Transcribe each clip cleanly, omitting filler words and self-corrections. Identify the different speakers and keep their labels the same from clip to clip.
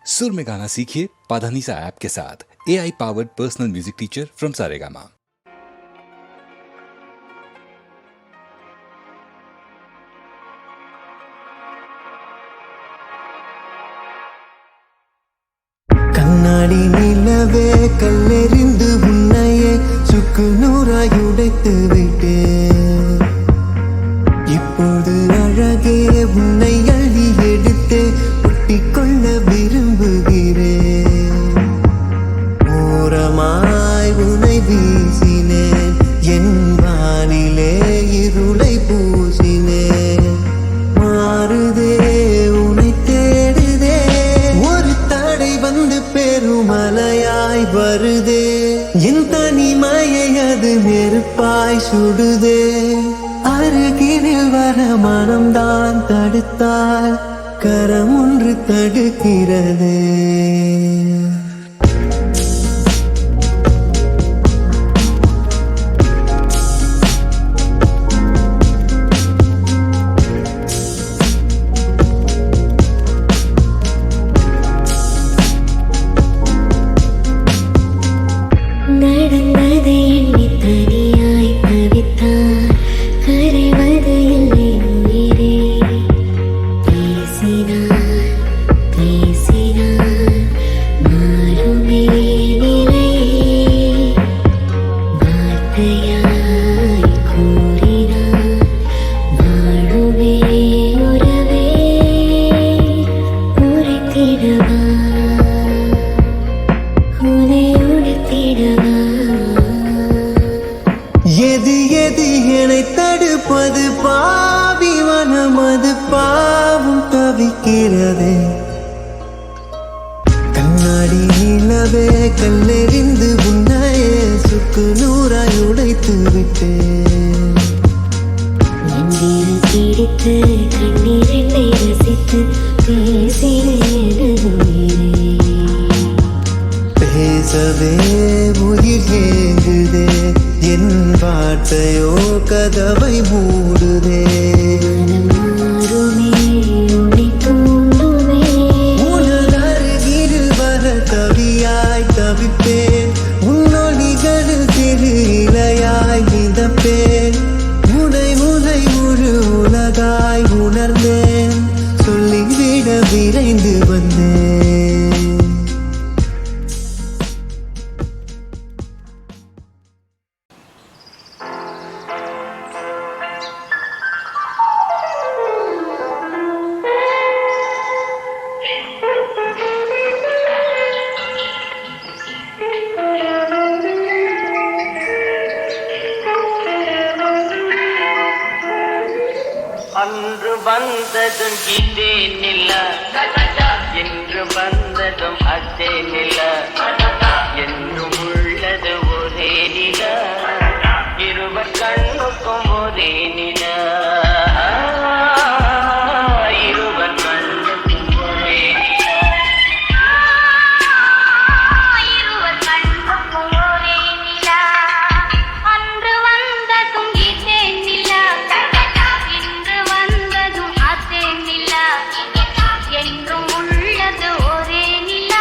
Speaker 1: सुर में गाना सीखिए पाधानीसा ऐप के साथ। AI powered personal music teacher from Saregama.
Speaker 2: கண்ணாடி நிலவே கல்லெறிந்து உன்னையே சுக்கு நூறாய் உடைத்து விட்டேன். இப்போது அழகே உன்னை அள்ளி எடுத்து ஒட்டிக்கொள்ள விரும்புகிறேன். ஓரமாய் உன்னை வீசினேன், என் வானிலே இருளை பூசினேன். மாறுதே உன்னை தேடுதே, ஒரு தடை வந்து பெருமலையாய் வருதே. என் தனிமையை அது நெருப்பாய் சுடுதே. அருகினில் வர மனம்தான் தடுத்தால் கரம் ஒன்று தடுக்கிறது. எது எது என்னை தடுப்பது, பாவி மனமது பாவம் தவிக்கிறதே. கண்ணாடி நிலவே கல்லெறிந்து உன்னையே சுக்கு நூறாய் உடைத்து விட்டேன்.
Speaker 3: பிடித்து கண்ணீரை ரசித்து
Speaker 2: பேசவே உயிர் ஏங்குதே, என் வார்த்தையோ கதவை மூடுதே. உனதருகில் வர தவியாய் தவிப்பேன், உன்னொலிகளில் திரு இலையாய் மிதப்பேன். உனை உனை முழு உலகாய் உணர்ந்தேன், சொல்லிவிட விரைந்து வந்தேன்.
Speaker 4: அன்று வந்ததும் இதே நில, என்று வந்ததும் அதே நில, என்றும் உள்ளது ஒரே நில, இருவர் கண்ணுக்கும் ஒரே நில, இருவர் கண்ணுக்கும் ஒரே நில,
Speaker 3: இருவர் கண்ணுக்கும் ஒரே நில. அன்று வந்ததும் இதே நில, இன்று வந்ததும் அதே நில, என்றும் உள்ளது ஒரே நில,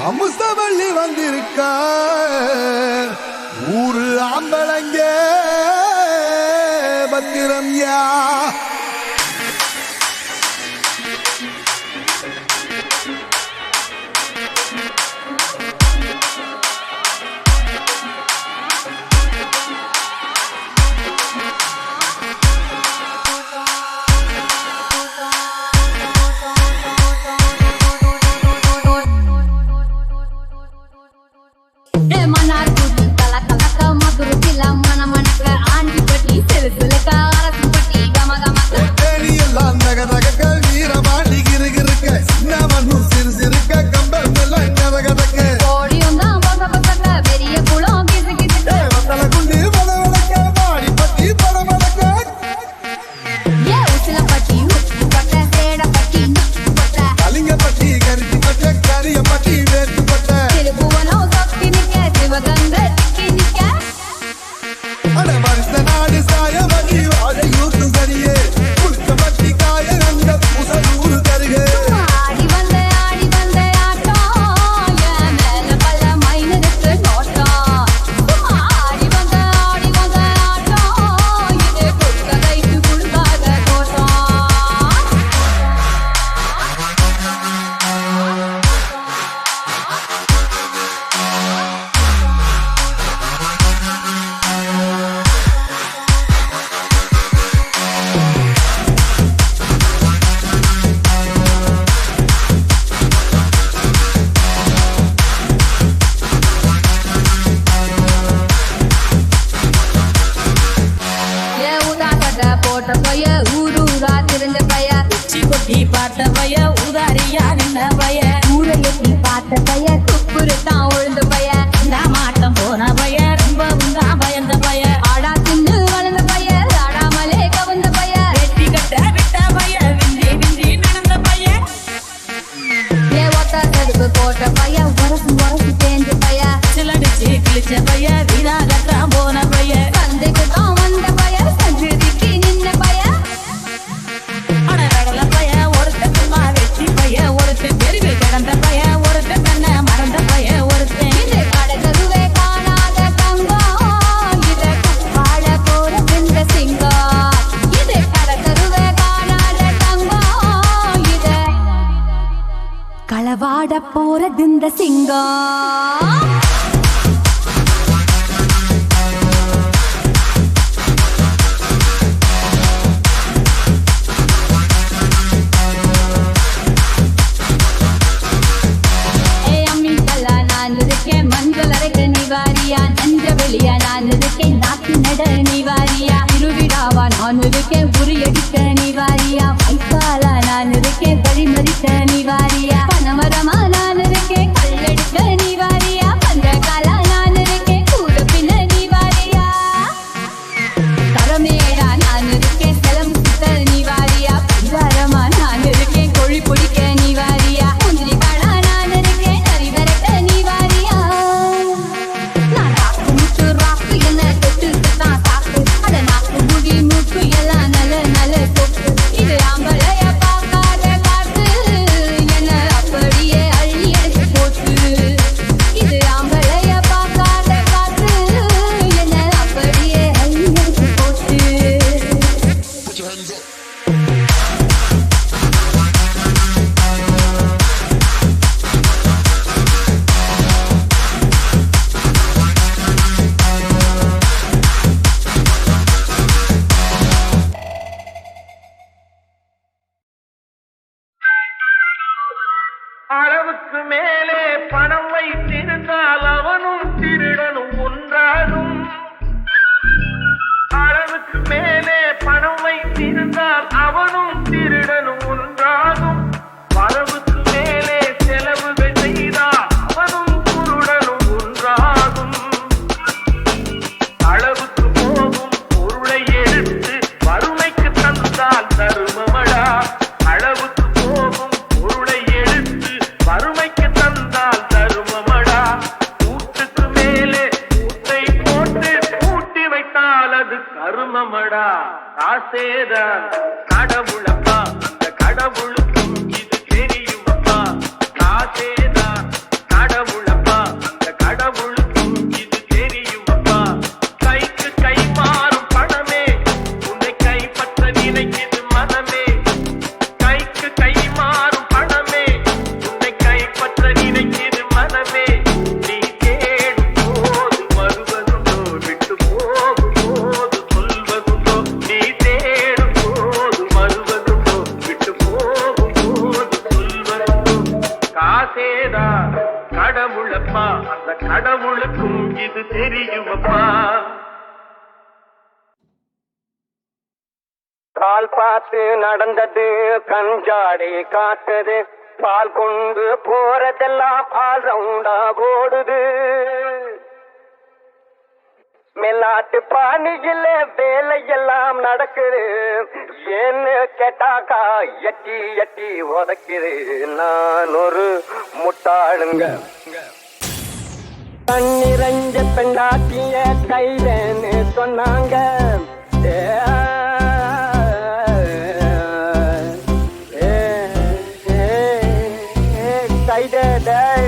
Speaker 5: அமுசவள்ளி வந்திருக்கா ஊரு ஆம்பளங்க பத்திரம் யா
Speaker 6: களவாட போறதிந்த சிங்கம் மஞ்சள் அரைக்க நிவாரியா நஞ்ச வெளியா நான் இருக்கேன் நாட்டு நட நிவாரியா திருவிழாவா நான் இருக்கேன் உரியடிக்க நிவாரியா வைக்காலா நான் இருக்கேன் வழிமறிக்க நிவாரியா பனமரமா நான் இருக்கேன் கல்லெடுக்க நிவாரியா பந்தகாலா நான் இருக்கேன் கூட பின்ன நிவாரியா தரமேடா நான் இருக்கேன் செலம் சுத்த நிவாரியா பஞ்சாரமா நான் இருக்கேன் கொழி பொடிக்க நிவாரியா முந்திரி காடா நான் இருக்கேன் அறிவரக்க நிவாரியா நான் ராக்கு முட்டு ராக்கு என்ன தொட்டு தான் சாக்கு அட நாக்கு முடி மூக்கு எல்லாம் நல்ல நல்ல தொட்டு இது ஆம்பளைய பார்க்காத காத்து என்ன அப்படியே அள்ளி எடுத்து போட்டு இது ஆம்பளைய பார்க்காத காத்து என்ன அப்படியே அள்ளி எடுத்து போட்டு
Speaker 4: அளவுக்கு மேலே பணம் வைத்திருந்தால் அவனும் திருடனும் ஒன்றாகும். அளவுக்கு மேலே பணம் வைத்திருந்தால் அவனும் திருடனும் ஒன்றாகும். வரவுக்கு மேலே செலவுகள் செய்தால் அவனும் குருடனும் ஒன்றாகும். அளவுக்கு போகும் பொருளை எடுத்து வறுமைக்கு தந்தால் தருமமடா. அளவுக்கு போகும் பொருளை எடுத்து வறுமைக்கு தந்தால் தருமமடா. கூட்டுக்கு மேலே கூட்டை போட்டு கூட்டி வைத்தால் அது கருமமடா. காசேதான் கடவுளப்பா, அந்த கடவுளுக்கும் இது தெரியுமப்பா. காசேதான் கடவுள் கடவுளப்பா, அந்த கடவுளுக்கும் இது தெரியுமப்பா. கால் பார்த்து நடந்தது கஞ்சாடி காட்டுது, பால் கொண்டு போறதெல்லாம் ஆல் ரவுண்டா ஓடுது. மேலாட்டு பாணியில வேலையெல்லாம் நடக்குது, ஏன்னு கேட்டாக்கா எட்டி எட்டி உதைக்குது. நான் ஒரு முட்டாளுங்க, தண்ணிரஞ்ச பெண்டாட்டிய கைதேன்னு சொன்னாங்க.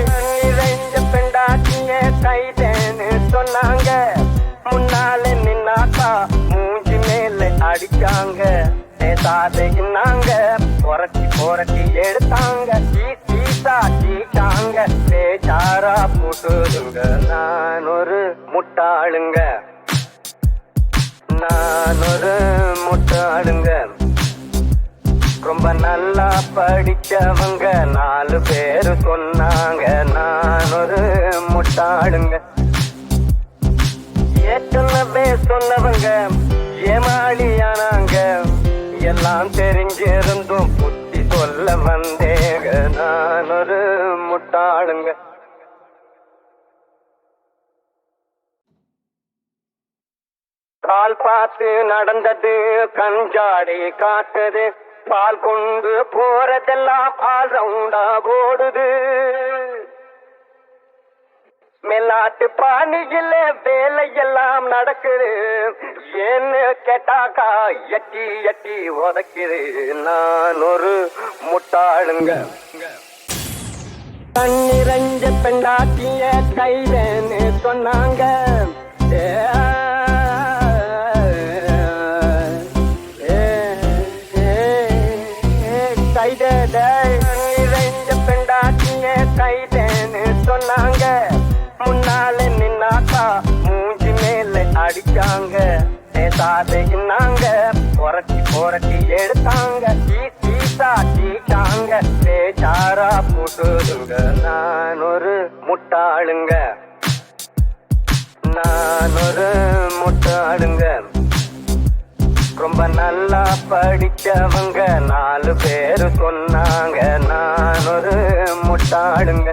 Speaker 4: தண்ணிரஞ்ச பெண்டாட்டிய கைதேன்னு சொன்னாங்க. முன்னால நின்னாக்கா மூஞ்சி மேல அடிச்சாங்க. பேசாதேன்னாங்க, புரட்டி புரட்டி எடுத்தாங்க. சீசா சீச்சாங்க, பேச்சாரா போட்டுதுங்க. நான் ஒரு முட்டாளுங்க, நான் ஒரு முட்டாளுங்க. ரொம்ப நல்லா படிச்சவங்க 4 பேரு சொன்னாங்க. நான் ஒரு முட்டாளுங்க. ஏற்கனவே சொன்னவங்க ஏமாளியானாங்க. எல்லாம் தெரிஞ்சிருந்தும் புத்தி சொல்ல வந்தேங்க. நான் ஒரு முட்டாளுங்க. கால் பார்த்து நடந்தது கஞ்சாடி காட்டுது, பால் கொண்டு போறதெல்லாம் ஆல் ரவுண்டா ஓடுது. மேலாட்டு பாணியில வேலையெல்லாம் நடக்குது, ஏன்னு கேட்டாக்கா எட்டி எட்டி உதைக்குது. நான் ஒரு முட்டாளுங்க, தண்ணிரஞ்ச பெண்டாட்டிய கைதேன்னு சொன்னாங்க. தண்ணிரஞ்ச பெண்டாட்டிய கைதேன்னு சொன்னாங்க. முன்னால நின்னாக்கா மூஞ்சி மேல அடிச்சாங்க. பேசாதேன்னாங்க, புரட்டி புரட்டி எடுத்தாங்க. சீசா சீச்சாங்க, பேச்சாரா போட்டுதுங்க. நான் ஒரு முட்டாளுங்க, நான் ஒரு முட்டாளுங்க. ரொம்ப நல்லா படிச்சவங்க 4 பேரு சொன்னாங்க. நான் ஒரு முட்டாளுங்க.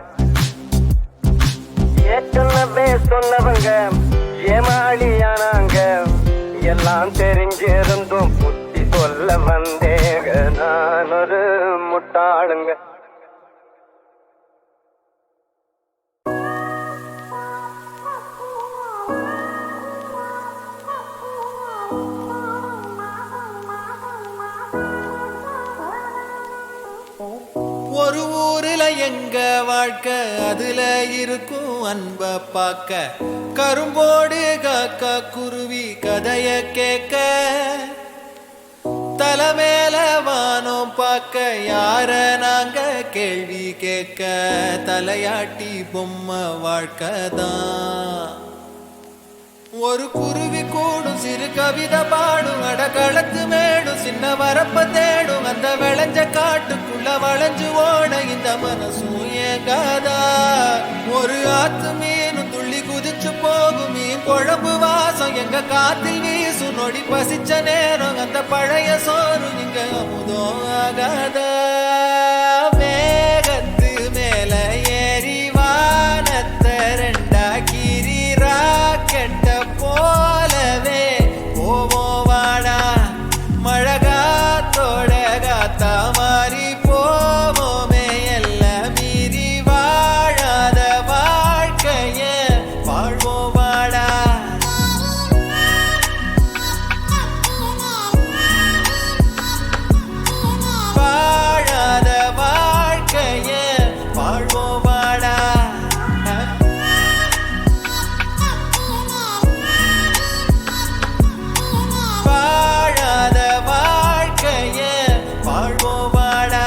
Speaker 4: ஏற்கனவே சொன்னவங்க ஏமாளியானாங்க. எல்லாம் தெரிஞ்சிருந்தும் புத்தி சொல்ல வந்தேங்க. நான் ஒரு முட்டாளுங்க.
Speaker 7: ஒரு ஊரில் எங்க வாழ்க்கை, அதுல இருக்கும் அன்ப பார்க்க. கரும்போடு காக்கா குருவி கதைய கேட்க, தலைமேல வானம் பார்க்க யார நாங்க கேள்வி கேட்க. தலையாட்டி பொம்மை வாழ்க்கை தான். ஒரு குருவி கூடும், சிறு கவிதை பாடும், அடகளத்து மேடும், சின்ன வரப்ப தேடும். அந்த விளைஞ்ச காட்டுக்குள்ள வளைஞ்சு ஓட இந்த மனசும் ஏங்காதா. ஒரு ஆத்து மீனும் துள்ளி குதிச்சு போகும், மீன் குழம்பு வாசம் எங்க காத்தில் வீசும். நொடி பசிச்ச நேரம் அந்த பழைய சோறு இங்க அமுதம் ஆகாதா. வேகத்து மேல ஏறி வானத்தை ரெண்டா கீரி ராக்கெட்ட போலவே போவோம் வாடா. மழகாத்தோட காத்தா மாறி போவோமே, எல்லாம் மீறி வாழாத வாழ்க்கைய வாழ்வோம் வாடா. வாழாத வாழ்க்கைய வாழ்வோம் வாடா. வாழாத வாழ்க்கைய வாழ்வோம் வாடா.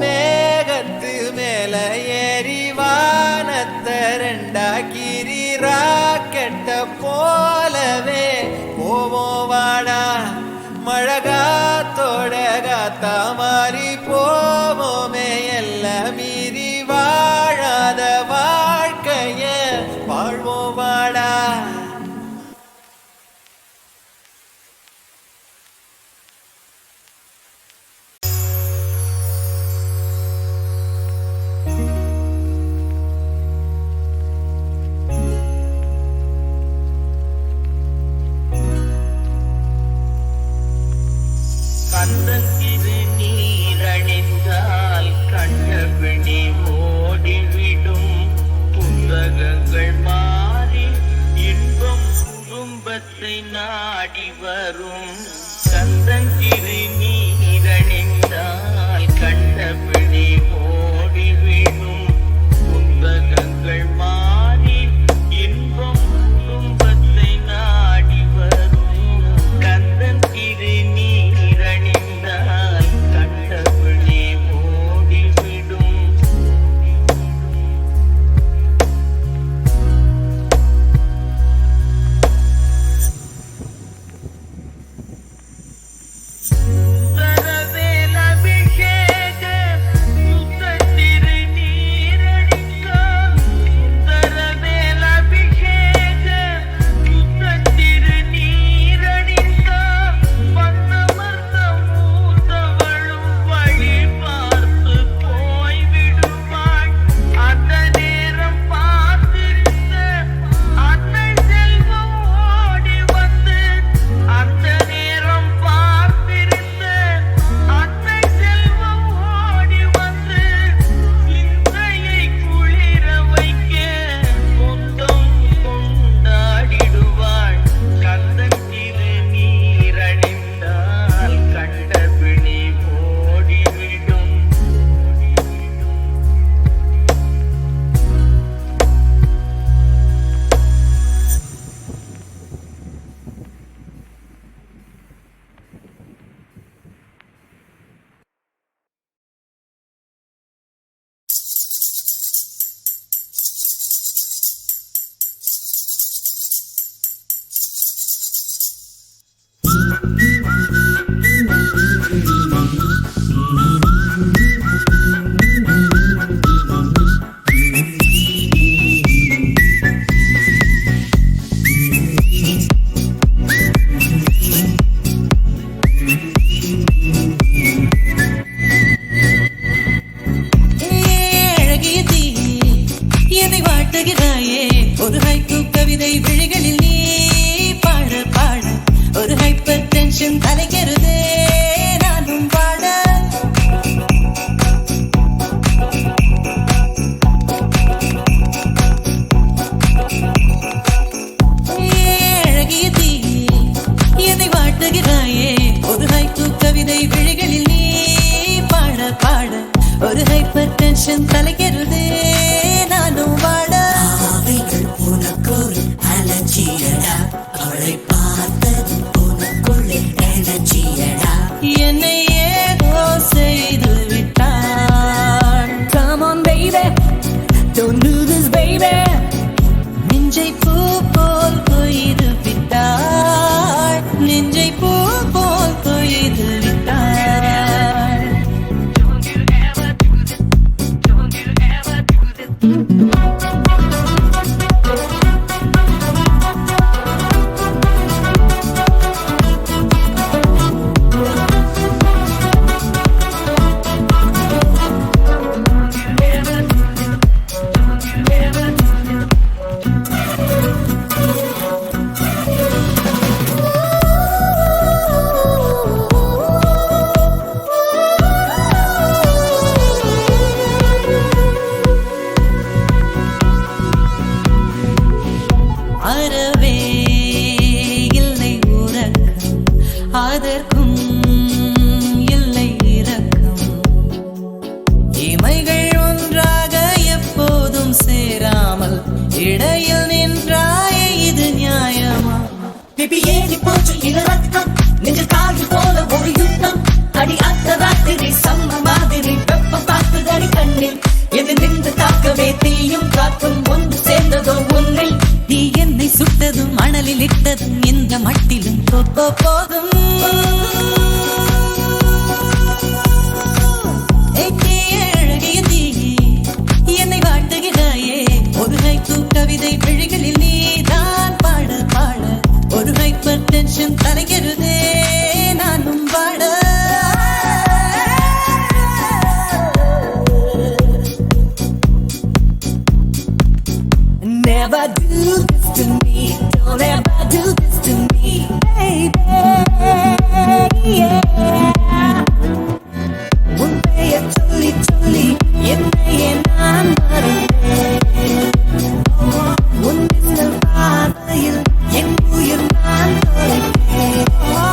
Speaker 7: மேகத்து மேல ஏறி வானத்தை ரெண்டா கீரி ராக்கெட்ட போலவே போவோம் வாடா. மழகாத்தோட காத்தா மாறி போவோமே, எல்லாம் மீறி வாழாத
Speaker 8: வரும் கந்தன் திரு நீரணிந்தால் கண்டபிடி ஓடி விடும் புத்தகங்கள் மாறி இன்பம் குடும்பத்தை நாடி வரும் கந்தன் திரு நீரணிந்தால் கண்டபிடி ஓடி விடும் சரவேல் அபிஷேக சுத்தத்திரு நீரணிந்தால் சரவேல் அபிஷேக சுத்தத்திரு நீரணிந்தால் வந்தமர்ந்த மூத்தவளும் வழி பார்த்து போய்விடுவாள் அந்த நேரம் பார்த்திருந்த அன்னை செல்வம் ஓடி வந்து அந்த நேரம் பார்த்திருந்த அன்னை செல்வம் ஓடி வந்து சிந்தையை குளிர வைக்க சொந்தம் கொண்டாடிடுவாள் கந்தன் திரு நீரணிந்தால் கண்டபிடி ஓடிவிடும்
Speaker 9: அழகிய தீயே என்னை வாட்டுகிறாயே ஒரு ஹைக்கூ கவிதை விழிகளில் நீ பாட பாட ஒரு ஹைப்பர் டென்ஷன் தலைக்கிறதே நானும் பாட அழகிய தீயே என்னை வாட்டுகிறாயே ஒரு ஹைக்கூ கவிதை விழிகளில் நீ பாட பாட ஒரு ஹைப்பர் டென்ஷன் தலைக்கிறதே நானும் பாட உனக்கொரு அலர்ஜியடா அவளை பார்த்தது உனக்குள்ளே எனர்ஜியடா என்னை ஏதோ செய்து விட்டாள் Come on baby don't do this baby நெஞ்சை பூ போல் கொய்து விட்டாள் நெஞ்சை பூ போல் கொய்து விட்டாள் அறவே இல்லை உறக்கம் அதற்கும் இல்லை இரக்கம் இமைகள் ஒன்றாக எப்போதும் சேராமல் இடையில் நின்றாயே இது நியாயமா
Speaker 10: பிபி ஏறி போச்சு இளரத்தம் நெஞ்சு தாகி போல ஒரு யுத்தம் அடி அந்த ராத்திரி சம்ம மாதிரி வெப்பம் தாக்குதடி கண்ணில் எது நின்று தாக்கவே தீயும் காற்றும் ஒன்று சேர்ந்ததோ உன்னில்
Speaker 9: நீ என்னை சுட்டதும் மணலில் இட்டதும் இந்த மட்டிலும் போதும் அழகிய தீயே என்னை வாட்டுகிறாயே ஒரு ஹைக்கூ கவிதை விழிகளில் நீதான் பாட பாட ஒரு ஹைப்பர் டென்ஷன் தலைக்கிறதே நானும் பாட
Speaker 10: Never do this to me, don't ever do this to me, baby, yeah. உன் பெயர் சொல்லி சொல்லி என்னையே நான் மறந்தேன் உன் பார்வையில் என் உயிர் நான் தொலைத்தேன்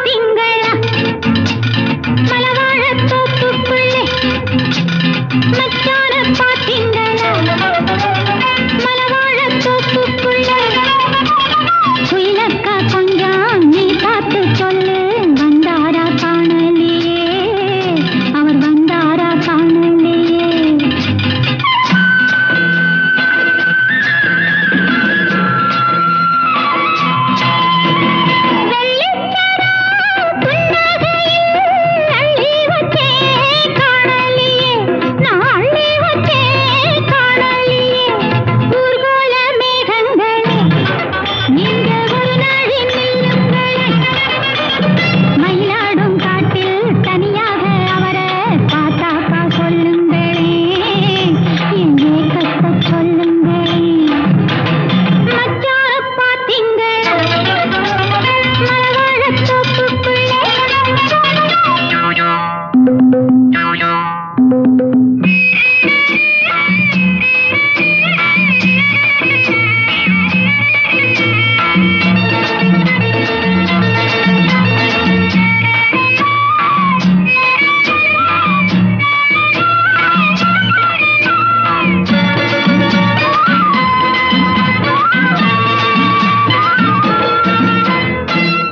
Speaker 3: பாத்தீங்களா மலவாழத் தோப்புக்குள்ளே மச்சான பாத்தீங்களா மலவாழத் தோப்புக்குள்ளே குயிலக்கா கொஞ்சம் நீ பார்த்து சொல்லு வந்தாரா காணலையே அவர் வந்தாரா காணலையே மயிலாடும் காட்டில் தனியாக அவரை பார்த்தாக்கா சொல்லுங்களே எங்கே கத்த சொல்லுங்களே மச்சான பாத்தீங்களா மலவாழத் தோப்புக்குள்ளே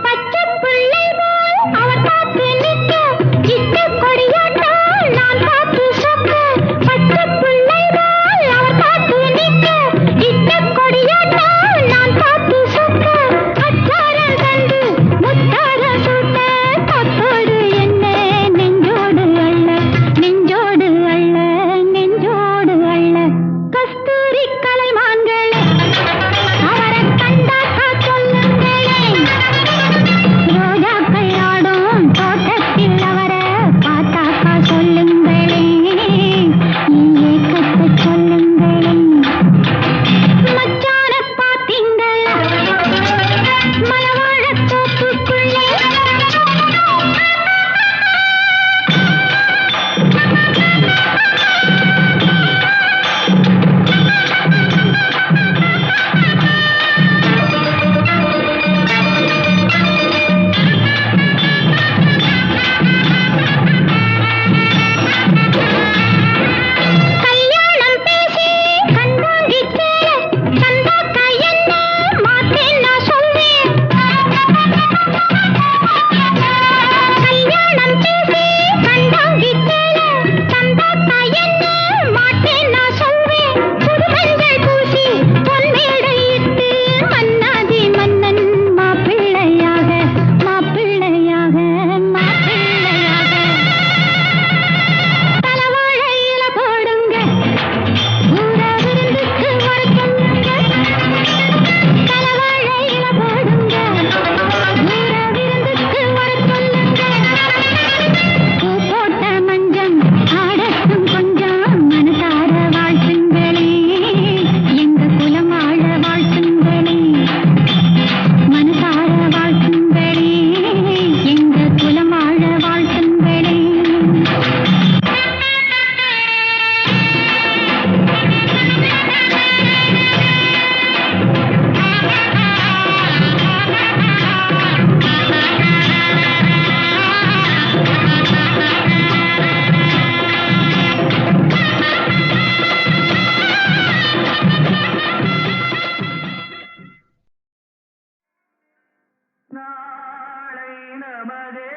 Speaker 3: பச்சை பிள்ளை போல் அவர் பார்த்து நிற்க இட்ட கொடியாட்டால் நான் பார்த்து சொக்க பச்சை பிள்ளை போல் அவர் பார்த்து நிற்க இட்ட கொடியாட்டால் நான் பார்த்து சொக்க அச்சாரம் தந்து முத்தார சூட்ட தப்போடு என்ன நெஞ்சோடு அள்ள நெஞ்சோடு அள்ள நெஞ்சோடு அள்ள கஸ்தூரி கலைமான்களே அவரை கண்டாக்கா சொல்லுங்களே ரோஜாக்கள் ஆடும் தோட்டத்தில் அவரை பார்த்தாக்கா சொல்லுங்களே இங்கே கத்த சொல்லுங்களே மச்சான பாத்தீங்களா மலவாழத் தோப்புக்குள்ளே கல்யாணம் பேசி கண்டாங்கி சேர தந்தாக்கா என்ன மாத்தேன் நான் சொல்வேன் கல்யாணம் பேசி கண்டாங்கி சேர தந்தாக்கா என்ன மாத்தேன் நான் சொல்வேன் புது மஞ்சள் பூசி பொன்மேடை இட்டு மன்னாதி மன்னன் மாப்பிள்ளையாக மாப்பிள்ளையாக மாப்பிள்ளையாக தலவாழையில போடுங்க ஊர விருந்துக்கு வர சொல்லுங்க தலவாழையில போடுங்க ஊர விருந்துக்கு வர சொல்லுங்க பூ போட்ட மஞ்சம் ஆடட்டும் கொஞ்சம் மனசார வாழ்த்துங்களே எங்க குலம் ஆழ வாழ்த்துங்களே மனசார வாழ்த்துங்களே எங்க குலம் ஆழ வாழ்த்துங்களே
Speaker 8: நாளை நமதே